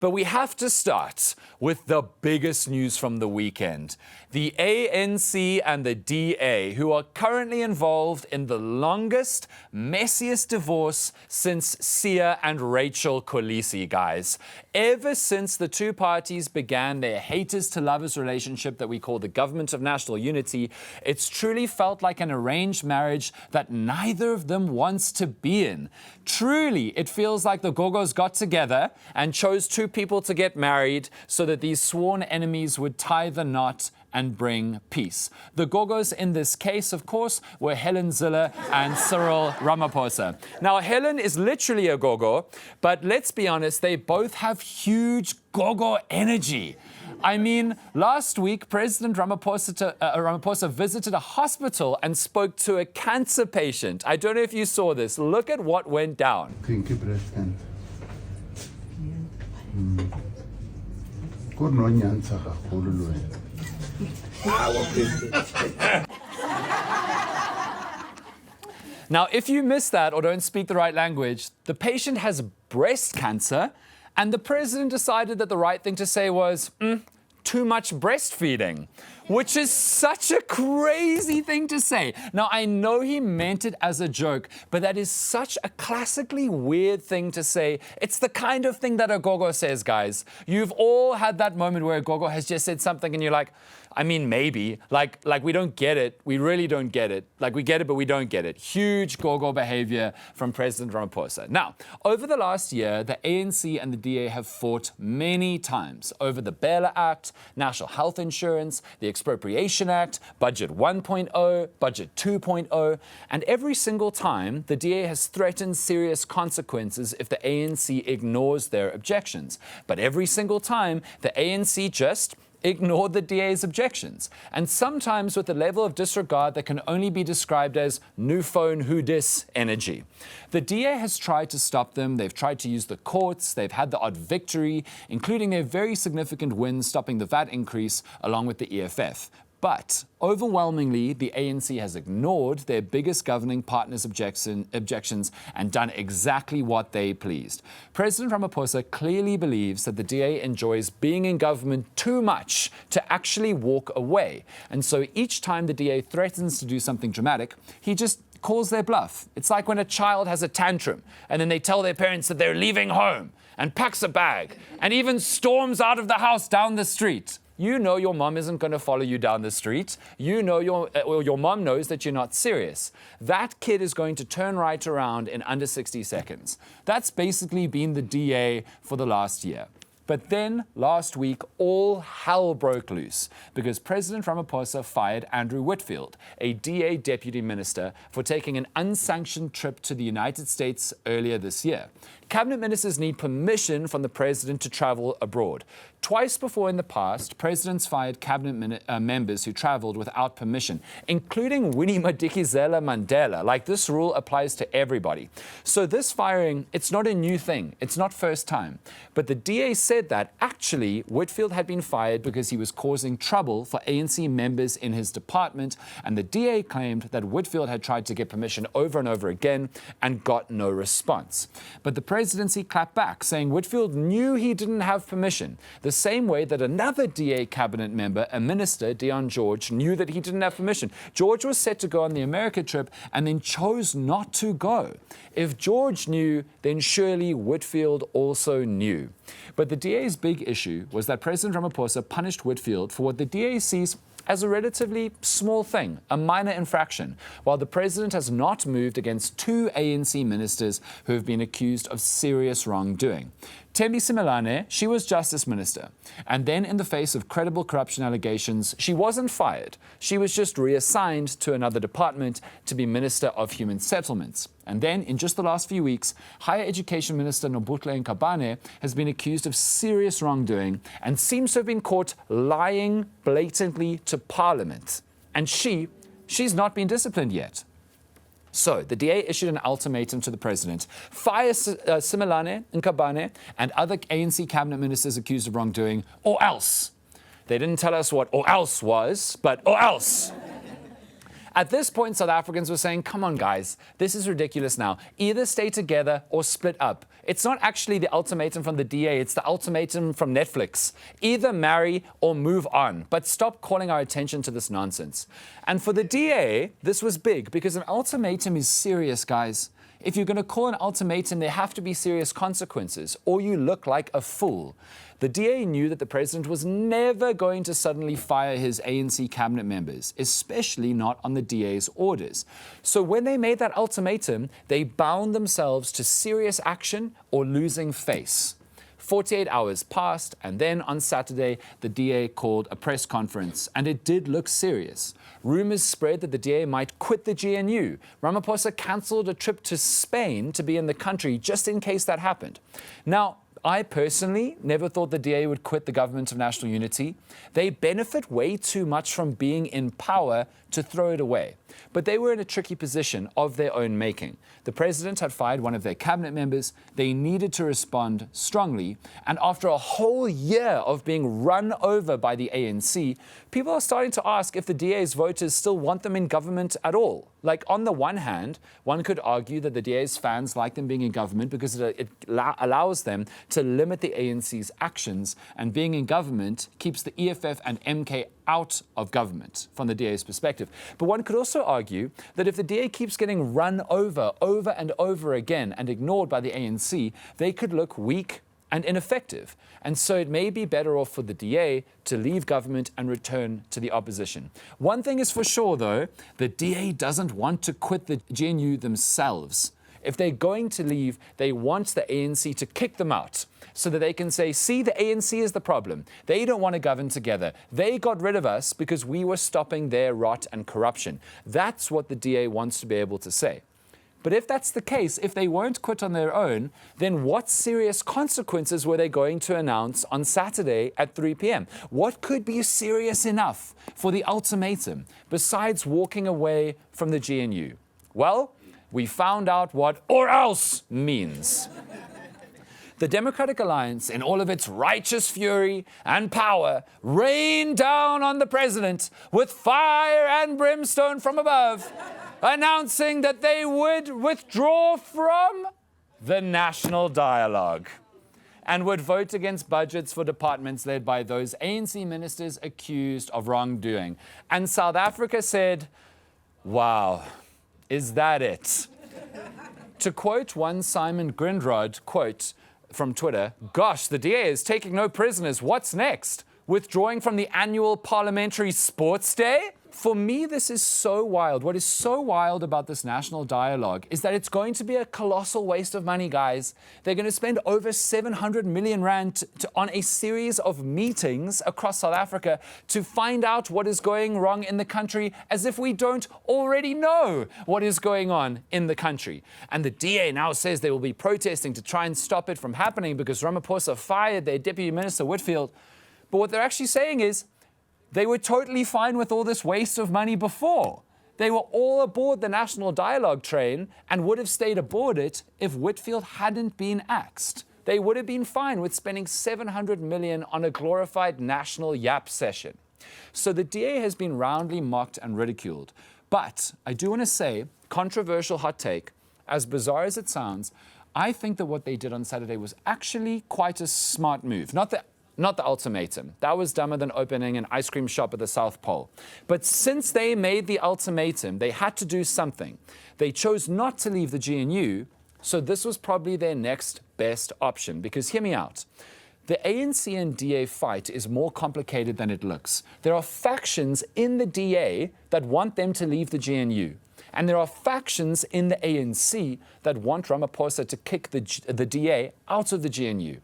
But we have to start with the biggest news from the weekend. The ANC and the DA, who are currently involved in the longest, messiest divorce since Sia and Rachel Kolisi, guys. Ever since the two parties began their haters-to-lovers relationship that we call the Government of National Unity, it's truly felt like an arranged marriage that neither of them wants to be in. Truly, it feels like the Gogos got together and chose two people to get married so that these sworn enemies would tie the knot and bring peace. The Gogos in this case, of course, were Helen Zille and Cyril Ramaphosa. Now, Helen is literally a Gogo, but let's be honest, they both have huge Gogo energy. I mean, last week, President Ramaphosa visited a hospital and spoke to a cancer patient. I don't know if you saw this. Look at what went down. Breast cancer. Now, if you miss that or don't speak the right language, the patient has breast cancer, and the president decided that the right thing to say was, too much breastfeeding, which is such a crazy thing to say. Now, I know he meant it as a joke, but that is such a classically weird thing to say. It's the kind of thing that a Gogo says, guys. You've all had that moment where a Gogo has just said something and you're like, I mean, maybe. Like we don't get it. We really don't get it. Like, we get it, but we don't get it. Huge Gogo behavior from President Ramaphosa. Now, over the last year, the ANC and the DA have fought many times over the Bailer Act, National Health Insurance, the Expropriation Act, Budget 1.0, Budget 2.0, and every single time, the DA has threatened serious consequences if the ANC ignores their objections. But every single time, the ANC just ignored the DA's objections, and sometimes with a level of disregard that can only be described as new phone who dis energy. The DA has tried to stop them. They've tried to use the courts. They've had the odd victory, including their very significant win stopping the VAT increase along with the EFF. But overwhelmingly, the ANC has ignored their biggest governing partner's objections and done exactly what they pleased. President Ramaphosa clearly believes that the DA enjoys being in government too much to actually walk away. And so each time the DA threatens to do something dramatic, he just calls their bluff. It's like when a child has a tantrum and then they tell their parents that they're leaving home and packs a bag and even storms out of the house down the street. You know your mom isn't going to follow you down the street. You know your mom knows that you're not serious. That kid is going to turn right around in under 60 seconds. That's basically been the DA for the last year. But then, last week, all hell broke loose because President Ramaphosa fired Andrew Whitfield, a DA deputy minister, for taking an unsanctioned trip to the United States earlier this year. Cabinet ministers need permission from the president to travel abroad. Twice before in the past, presidents fired cabinet members who traveled without permission, including Winnie Madikizela Mandela. Like, this rule applies to everybody. So this firing, it's not a new thing. It's not first time. But the DA said that actually Whitfield had been fired because he was causing trouble for ANC members in his department, and the DA claimed that Whitfield had tried to get permission over and over again and got no response. But the presidency clapped back, saying Whitfield knew he didn't have permission, the same way that another DA cabinet member, a minister, Dion George, knew that he didn't have permission. George was set to go on the America trip and then chose not to go. If George knew, then surely Whitfield also knew. But the DA's big issue was that President Ramaphosa punished Whitfield for what the DA sees as a relatively small thing, a minor infraction, while the president has not moved against two ANC ministers who have been accused of serious wrongdoing. Thembi Simelane, she was justice minister, and then in the face of credible corruption allegations, she wasn't fired. She was just reassigned to another department to be Minister of Human Settlements. And then, in just the last few weeks, Higher Education Minister Nobuhle Nkabane has been accused of serious wrongdoing and seems to have been caught lying blatantly to Parliament. And she's not been disciplined yet. So, the DA issued an ultimatum to the president: fire Simelane, Nkabane, and other ANC cabinet ministers accused of wrongdoing, or else. They didn't tell us what or else was, but or else. At this point, South Africans were saying, come on, guys, this is ridiculous now. Either stay together or split up. It's not actually the ultimatum from the DA, it's the ultimatum from Netflix. Either marry or move on, but stop calling our attention to this nonsense. And for the DA, this was big because an ultimatum is serious, guys. If you're going to call an ultimatum, there have to be serious consequences, or you look like a fool. The DA knew that the president was never going to suddenly fire his ANC cabinet members, especially not on the DA's orders. So when they made that ultimatum, they bound themselves to serious action or losing face. 48 hours passed, and then on Saturday, the DA called a press conference, and it did look serious. Rumors spread that the DA might quit the GNU. Ramaphosa cancelled a trip to Spain to be in the country just in case that happened. Now, I personally never thought the DA would quit the government of national unity. They benefit way too much from being in power to throw it away. But they were in a tricky position of their own making. The president had fired one of their cabinet members. They needed to respond strongly. And after a whole year of being run over by the ANC, people are starting to ask if the DA's voters still want them in government at all. Like, on the one hand, one could argue that the DA's fans like them being in government because it allows them to limit the ANC's actions, and being in government keeps the EFF and MK out of government from the DA's perspective. But one could also argue that if the DA keeps getting run over and over again and ignored by the ANC, they could look weak and ineffective. And so it may be better off for the DA to leave government and return to the opposition. One thing is for sure, though, the DA doesn't want to quit the GNU themselves. If they're going to leave, they want the ANC to kick them out so that they can say, see, the ANC is the problem. They don't want to govern together. They got rid of us because we were stopping their rot and corruption. That's what the DA wants to be able to say. But if that's the case, if they won't quit on their own, then what serious consequences were they going to announce on Saturday at 3 p.m.? What could be serious enough for the ultimatum besides walking away from the GNU? Well, we found out what "or else" means. The Democratic Alliance, in all of its righteous fury and power, rained down on the president with fire and brimstone from above, announcing that they would withdraw from the national dialogue and would vote against budgets for departments led by those ANC ministers accused of wrongdoing. And South Africa said, wow, is that it? To quote one Simon Grindrod, quote, from Twitter, gosh, the DA is taking no prisoners. What's next? Withdrawing from the annual parliamentary sports day? For me, this is so wild. What is so wild about this national dialogue is that it's going to be a colossal waste of money, guys. They're going to spend over 700 million rand on a series of meetings across South Africa to find out what is going wrong in the country, as if we don't already know what is going on in the country. And the DA now says they will be protesting to try and stop it from happening because Ramaphosa fired their Deputy Minister Whitfield. But what they're actually saying is, they were totally fine with all this waste of money before. They were all aboard the national dialogue train and would have stayed aboard it if Whitfield hadn't been axed. They would have been fine with spending 700 million on a glorified national yap session. So the DA has been roundly mocked and ridiculed. But I do want to say, controversial hot take, as bizarre as it sounds, I think that what they did on Saturday was actually quite a smart move. Not the ultimatum. That was dumber than opening an ice cream shop at the South Pole. But since they made the ultimatum, they had to do something. They chose not to leave the GNU, so this was probably their next best option. Because hear me out. The ANC and DA fight is more complicated than it looks. There are factions in the DA that want them to leave the GNU. And there are factions in the ANC that want Ramaphosa to kick the DA out of the GNU.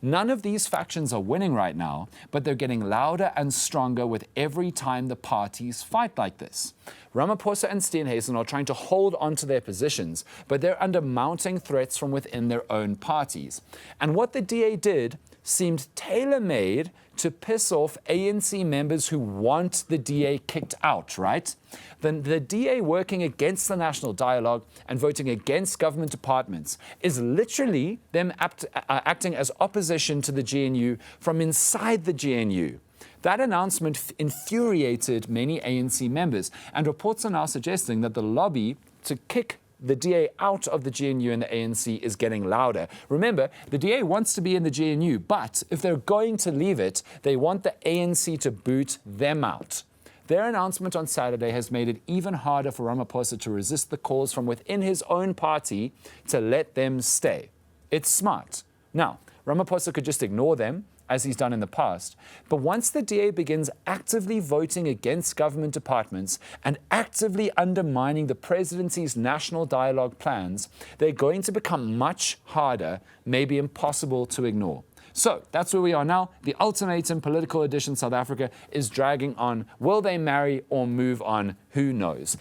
None of these factions are winning right now, but they're getting louder and stronger with every time the parties fight like this. Ramaphosa and Steenhuisen are trying to hold on to their positions, but they're under mounting threats from within their own parties. And what the DA did seemed tailor-made to piss off ANC members who want the DA kicked out, right? Then the DA working against the national dialogue and voting against government departments is literally them acting as opposition to the GNU from inside the GNU. That announcement infuriated many ANC members, and reports are now suggesting that the lobby to kick the DA out of the GNU and the ANC is getting louder. Remember, the DA wants to be in the GNU, but if they're going to leave it, they want the ANC to boot them out. Their announcement on Saturday has made it even harder for Ramaphosa to resist the calls from within his own party to let them stay. It's smart. Now, Ramaphosa could just ignore them, as he's done in the past. But once the DA begins actively voting against government departments and actively undermining the presidency's national dialogue plans, they're going to become much harder, maybe impossible to ignore. So that's where we are now. The ultimatum political edition South Africa is dragging on. Will they marry or move on? Who knows?